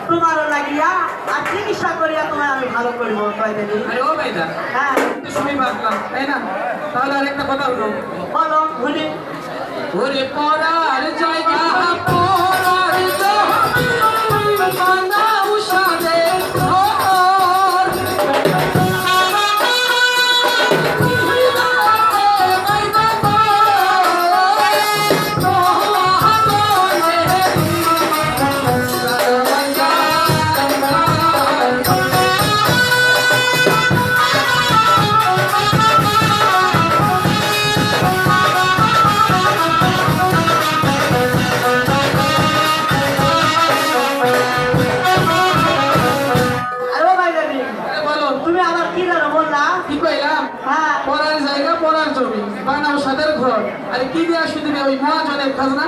তোমারও লাগিয়া আর চিকিৎসা করিয়া তোমার আমি ভালো করিব কয়দিন। আরে ও ভাইদা, হ্যাঁ শুনি ভাবলাম তাই না? তাহলে আরেকটা কথা হলো, বলো শুনি। ওরে পড়ার জায়গা পড়ার জমি বানাও সাদের ঘর। আরে ও ভাই জানি, আরে বলো, তুমি আবার কি জানো বললা? কি কইলাম? হ্যাঁ পড়ার জায়গা পড়ার জমি বানাও সাদের ঘর। আরে কি দিয়ে আসবে তুমি ওই মহাজনের খাজনা?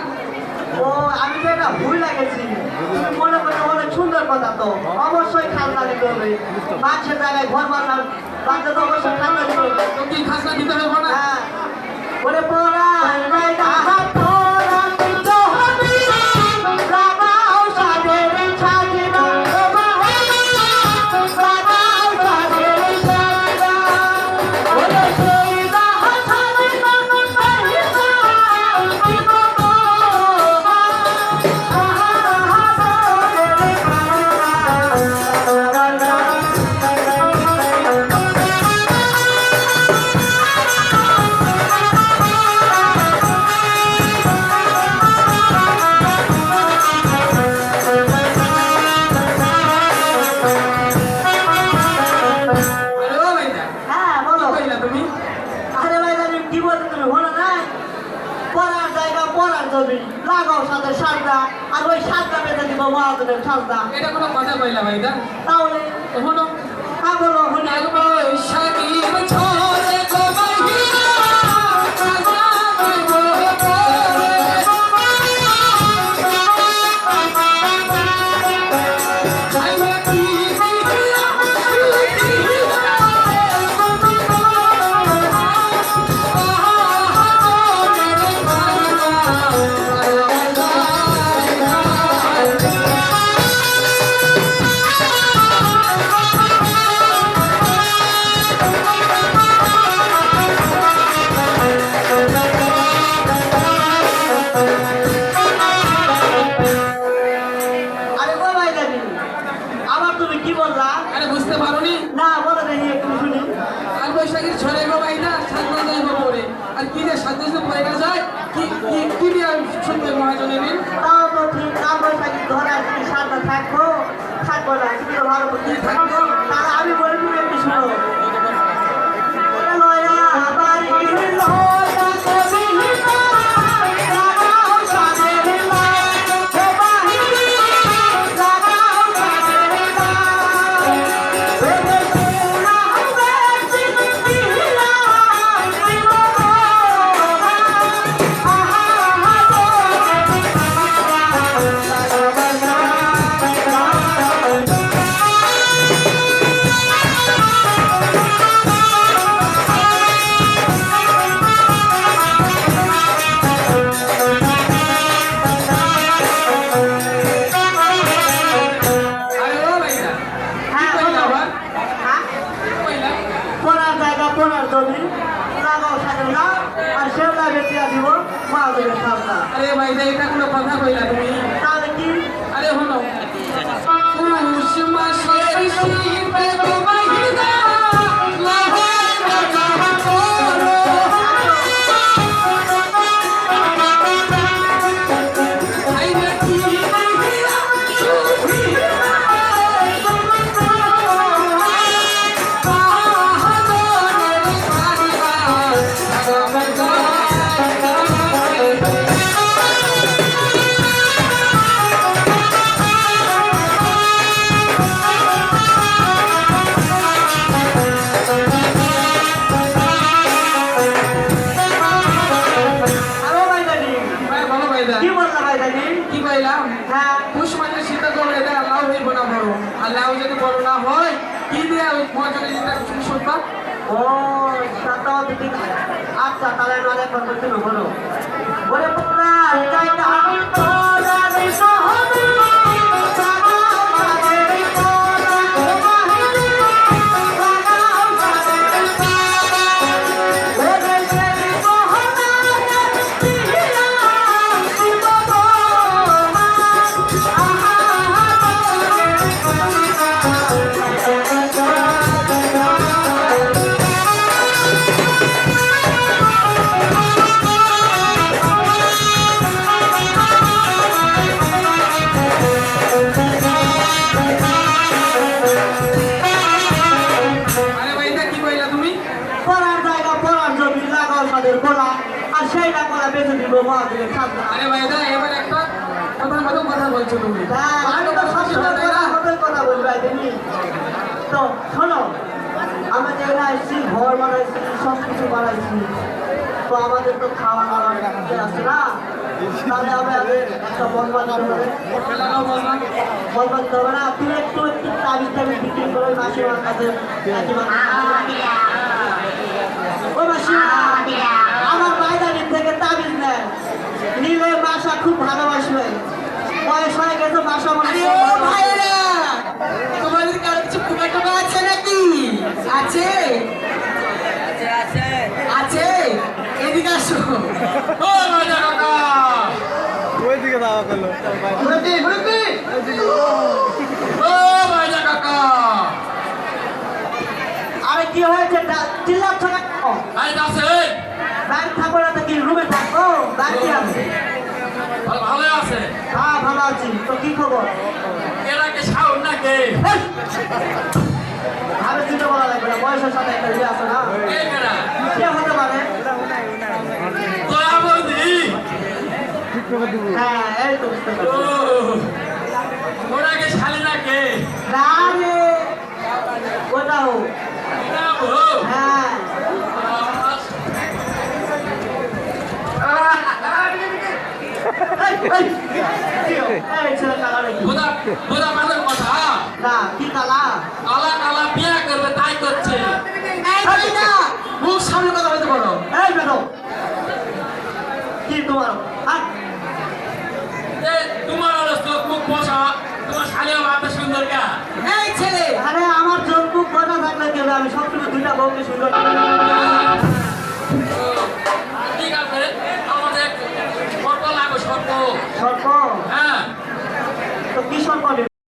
ও আমি তো এটা ভুল লাগেছি। তুমি মনে করছো অনেক সুন্দর কথা, তো অবশ্যই খাজনা দিতে হবে। মানুষের জায়গায় ঘর বানার বাচ্চা তো অবশ্যই খাজনা দিতে হবে। তো কি খাজনা দিতে হবে না? হ্যাঁ বলে পড়া জায়গা পড়া দিতে হবে, বাবাও সাদের ছাগিনা, বাবাও সাদের ছাগিনা, বলে সেই রাহা ছাড়ে মানুষ পাইবা, দিবা বাবা, আহা আরে ও ভাইদা, হ্যাঁ কি বলো। কইলা তুমি? আরে ভাই জানি কি বলতে তুমি বলো না, পড়ার জায়গা পড়ার জমি লাগাও সাথে সাজদা, আর ওই সাজদা বেঁধে দিব মহাজনের সাজদা। এটা কোনো কথা কইলা ভাইদা? তাহলে শোনো, হ্যাঁ বলো শুনি। বৈশাখীর ঝড়ে গো বাহিরা, খাজনা দেব পরে। খাইবে কি দিয়া, আরে গো ভাই জানি, আবার তুমি কি বললা? আরে বুঝতে পারোনি? না বলো দেখি একটু শুনি। আর বৈশাখীর ঝড়ে গো ভাইদা, সাজনা যাইব পরে। আর কি দিয়ে সাজনা যদি পয়রা যায়, কি দিয়ে শুনবে মহাজনের ঋণ? তাও তো ঠিক, কাল বৈশাখী ধরে আর কি সাজদা থাকবো থাকবো না, তুমি তো ভালো করে কি থাকবো। তাহলে আমি বলি তুমি একটু শুনো। লয়া বাড়ি লয়া কবিতা, লাগাও সাদের লাগ, ও বাহিনী লাগাও সাদের লাগ, ওরে সোনা হবে চিনকিলা, দিব বাবা, আহা আরে ও ভাইদা, কি হ্যাঁ কইলা বলো। আবার? হ্যাঁ কি কইলা? পড়ার জায়গা পড়ার জমি লাগাও সাদের লাগ, আর সেওলা বেঁচে দিব মহাজনের সাজদা। আরে ভাইদা, এটা কোনো কথা কইলা তুমি? তাহলে কি? আরে হলো, পুষ মাসের শীতে গো বাহিরা, লাহাই রাজা করো। খাইবে কি দিয়া, সুখিয়া, মহাজনের সাজদা, আরো ভাই জানি, বলো ভাইদা, কি বললা ভাই জানি? কি কইলাম? হ্যাঁ পুষ মাসের শীতে গো ভাইদা, আল্লাহ হইব না বড়। আল্লাহ যদি বড় না হয়, কি দিয়া ওই মহাজনের ঋণটা তুমি শুনবা? ও সাতাও দিদি, আচ্ছা তাহলে না একবার বলতে না বলো। বলে পড়ার জায়গা পড়ার জমি, লাগাও মহাজনের খাজনা। আরে ভাই দা এবার একটা কথার মতো কথা বলছো তুমি হ্যাঁ, আমি তো সবসময় কথার মতোই কথা বলি ভাই তুমি। তো শোনো, আমরা যে এখানে আসছি, ঘর বানাইছি, সব কিছু বানাইছি, তো আমাদের তো খাওয়া দাওয়া আছে না, তাহলে আমরা একটা বল বানাতে হবে। বল বানাতে হবে না, তুমি একটু একটু তাবিজ টাবিজ বিক্রি করে মাসিমার কাছে। ও মাসিমা, আমার বাইদারির থেকে তাবিজ নেয়, নিলে মাসা খুব ভালোবাসবে। বয়স হয়ে গেছে, মাসা মনে আরে ও ভাইরা তোমাদের কারো কিছু পোকা টোকা আছে নাকি? আছে আছে এদিকে আসো। ও রাজা কাকা ওইদিকে দাওয়া করলো মুরব্বি, মুরব্বি। ও রাজা কাকা আরে কি হয়েছে? চিল্লাচ্ছ কেন? আই আছে ব্যাংক থাকো না, তো কি রুমে থাকো? ব্যাংকে আছে। ভালো আছে হ্যাঁ, ভালো আছি। তো কি খবর? এরাকে শাওন নাকি ভালো চিন্তা বলা লাগবে না, বয়সের সাথে একটা ইয়ে আছে না। এই মেরা কে হতে পারে? তোরা বলদি হ্যাঁ, এই তো বুঝতে ও পারছি। ওরাকে শালি নাকি না রে, ওটাও। না বো হ্যাঁ, এই, এই ছেলে কালা নাকি? বোধা বোধা মাঝে কথা না, কি কালা? কালা কালা বিয়া করবে তাই করছে এই না, মুখ সামনে কথা বলতে পারো এই বেরো। কি তোমার? হাত। তোমার হলো চোখ মুখ বসা তোমার শালিও মাথা সুন্দর কা এই ছেলে, আরে আমার চোখ মুখ কথা থাকলে কি হবে? আমি সবসময় দুইটা বউকে সুন্দর